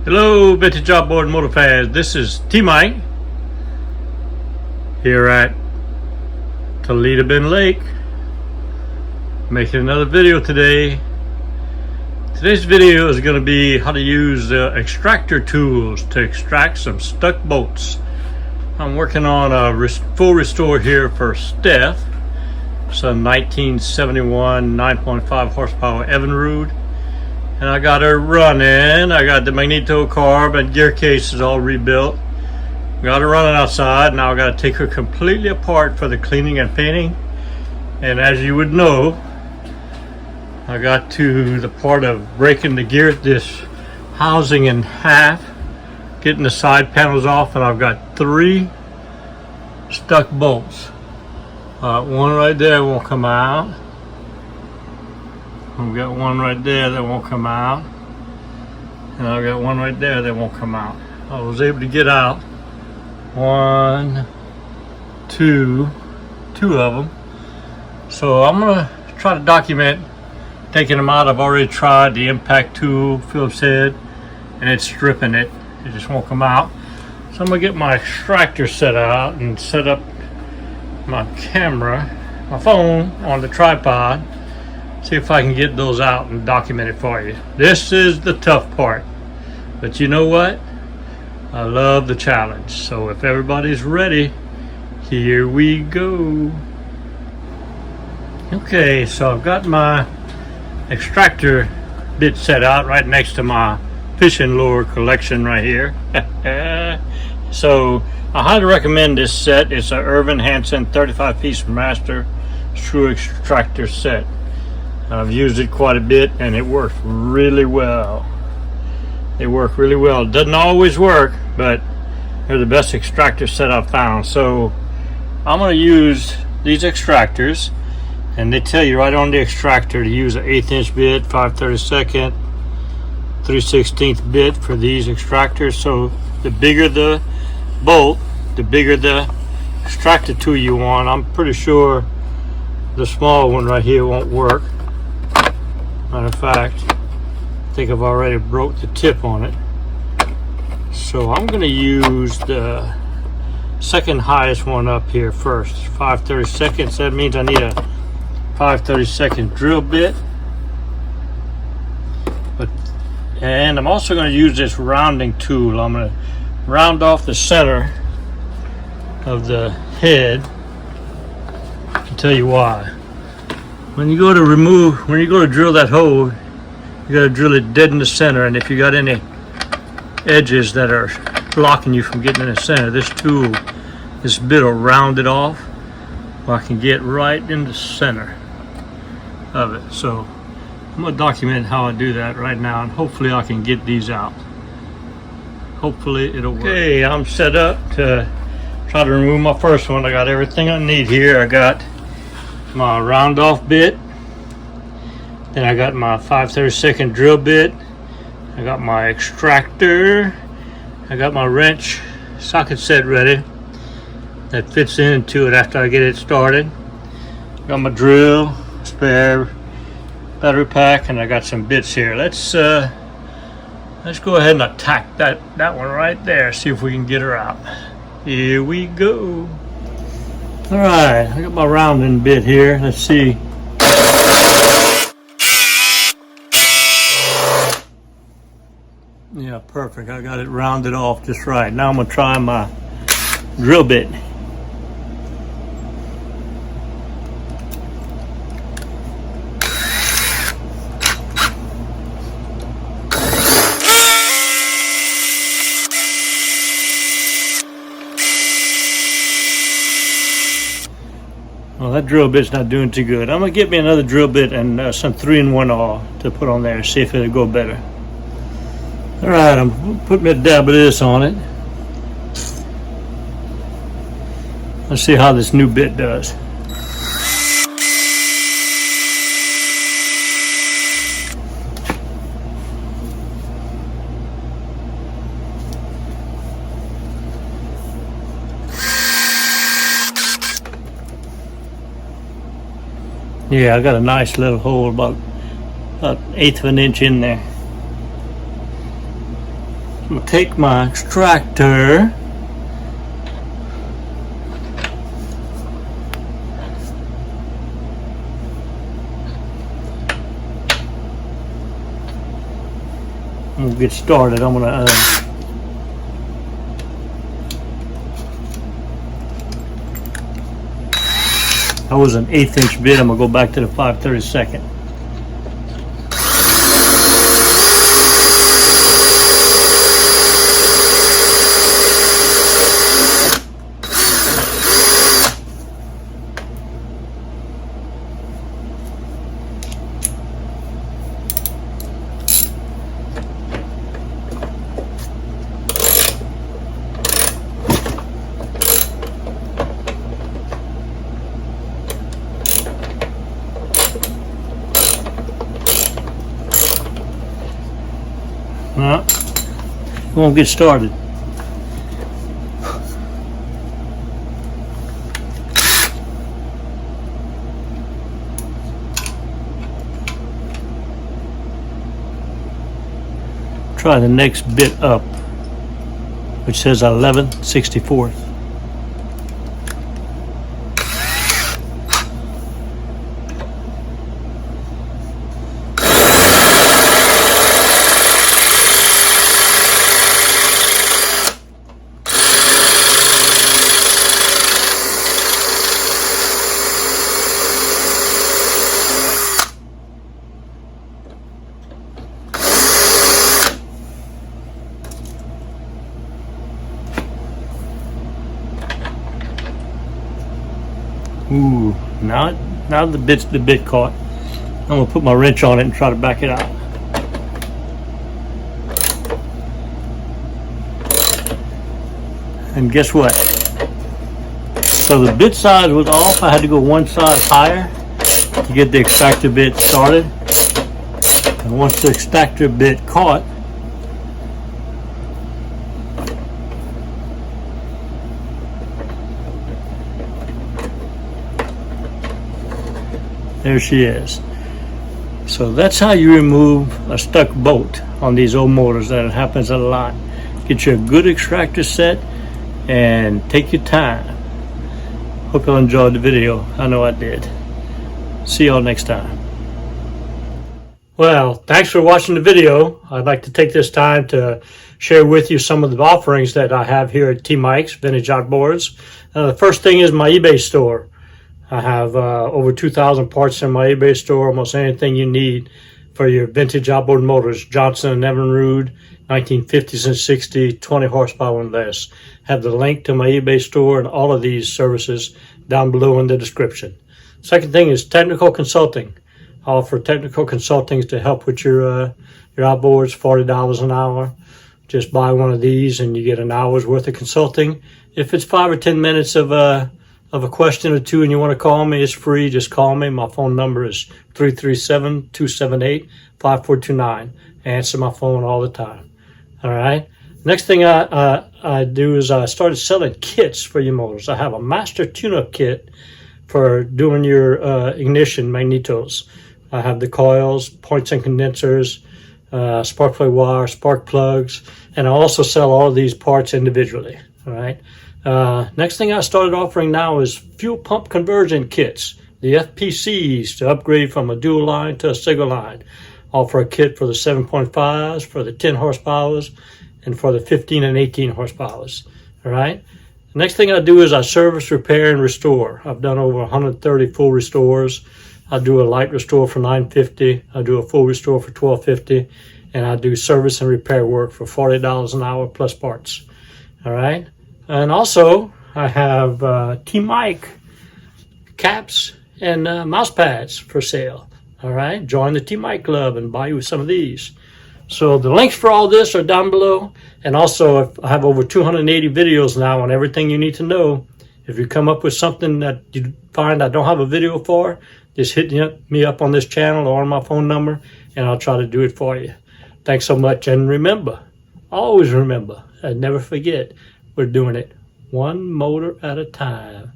Hello, Vintage Outboard Motor fans. This is T-Mike here at Toledo Bend Lake, making another video today. Today's video is going to be how to use the extractor tools to extract some stuck bolts. I'm working on a full restore here for Steph. It's a 1971 9.5 horsepower Evinrude. And I got her running. I got the magneto carb and gear cases all rebuilt. Got her running outside. Now I got to take her completely apart for the cleaning and painting. And as you would know, I got to the part of breaking this housing in half, getting the side panels off, and I've got 3 stuck bolts. One right there won't come out. I've got one right there that won't come out, and I've got one right there that won't come out. I was able to get out 1, 2 of them. So I'm gonna try to document taking them out. I've already tried the impact tool, Phillips head, and it's stripping it. It just won't come out. So I'm gonna get my extractor set out and set up my camera, my phone on the tripod. See if I can get those out and document it for you. This is the tough part, but you know what? I love the challenge. So if everybody's ready, here we go. Okay, so I've got my extractor bit set out right next to my fishing lure collection right here. So I highly recommend this set. It's a Irvin Hansen 35-piece master screw extractor set. I've used it quite a bit and it works really well. They work really well. It doesn't always work, but they're the best extractor set I've found. So I'm going to use these extractors, and they tell you right on the extractor to use an 1/8 inch bit, 5/32, 3/16 bit for these extractors. So the bigger the bolt, the bigger the extractor tool you want. I'm pretty sure the small one right here won't work. Matter of fact, I think I've already broke the tip on it. So I'm going to use the second highest one up here first, 5/32. That means I need a 5/32 drill bit. And I'm also going to use this rounding tool. I'm going to round off the center of the head. I'll tell you why. When you go to drill that hole, you got to drill it dead in the center. And if you got any edges that are blocking you from getting in the center, this bit will round it off, where I can get right in the center of it. So I'm going to document how I do that right now, and hopefully I can get these out. Hopefully it'll work. Okay, I'm set up to try to remove my first one. I got everything I need here. I got my round off bit, then I got my 5/32 drill bit, I got my extractor, I got my wrench socket set ready that fits into it after I get it started. Got my drill, spare battery pack, and I got some bits here. Let's go ahead and attack that one right there, see if we can get her out. Here we go. Alright, I got my rounding bit here. Let's see. Yeah, perfect. I got it rounded off just right. Now I'm going to try my drill bit. Well, that drill bit's not doing too good. I'm gonna get me another drill bit and some 3-in-1 awl to put on there, see if it'll go better. All right, I'm putting a dab of this on it. Let's see how this new bit does. Yeah, I got a nice little hole about 1/8 of an inch in there. I'm gonna take my extractor. I'm gonna get started. I'm gonna that was an 1/8 inch bit. I'm gonna go back to the 5/32. Well, we won't get started. Try the next bit up, which says 11/64. Ooh, now the bit caught. I'm gonna put my wrench on it and try to back it out. And guess what? So the bit size was off. I had to go one size higher to get the extractor bit started. And once the extractor bit caught, there she is. So that's how you remove a stuck bolt on these old motors. That happens a lot. Get you a good extractor set and take your time. Hope you enjoyed the video. I know I did. See y'all next time. Well, thanks for watching the video. I'd like to take this time to share with you some of the offerings that I have here at T-Mike's Vintage Outboards. The first thing is my eBay store. I have over 2,000 parts in my eBay store, almost anything you need for your vintage outboard motors. Johnson and Evinrude, 1950s and 60s, 20 horsepower and less. Have the link to my eBay store and all of these services down below in the description. Second thing is technical consulting. I offer technical consulting to help with your outboards, $40 an hour. Just buy one of these and you get an hour's worth of consulting. If it's 5 or 10 minutes of a question or two and you want to call me, it's free. Just call me. My phone number is 337-278-5429. I answer my phone all the time. All right. Next thing I do is I started selling kits for your motors. I have a master tune-up kit for doing your ignition magnetos. I have the coils, points and condensers, spark plug wire, spark plugs, and I also sell all of these parts individually. All right. Next thing I started offering now is fuel pump conversion kits, the FPCs, to upgrade from a dual line to a single line. Offer a kit for the 7.5s, for the 10 horsepowers, and for the 15 and 18 horsepowers. All right. Next thing I do is I service, repair, and restore. I've done over 130 full restores. I do a light restore for $9.50. I do a full restore for $12.50, and I do service and repair work for $40 an hour plus parts. All right. And also, I have T-Mike caps and mouse pads for sale. All right, join the T-Mike Club and buy you some of these. So the links for all this are down below. And also, I have over 280 videos now on everything you need to know. If you come up with something that you find I don't have a video for, just hit me up on this channel or on my phone number, and I'll try to do it for you. Thanks so much, and remember, always remember, and never forget, we're doing it one motor at a time.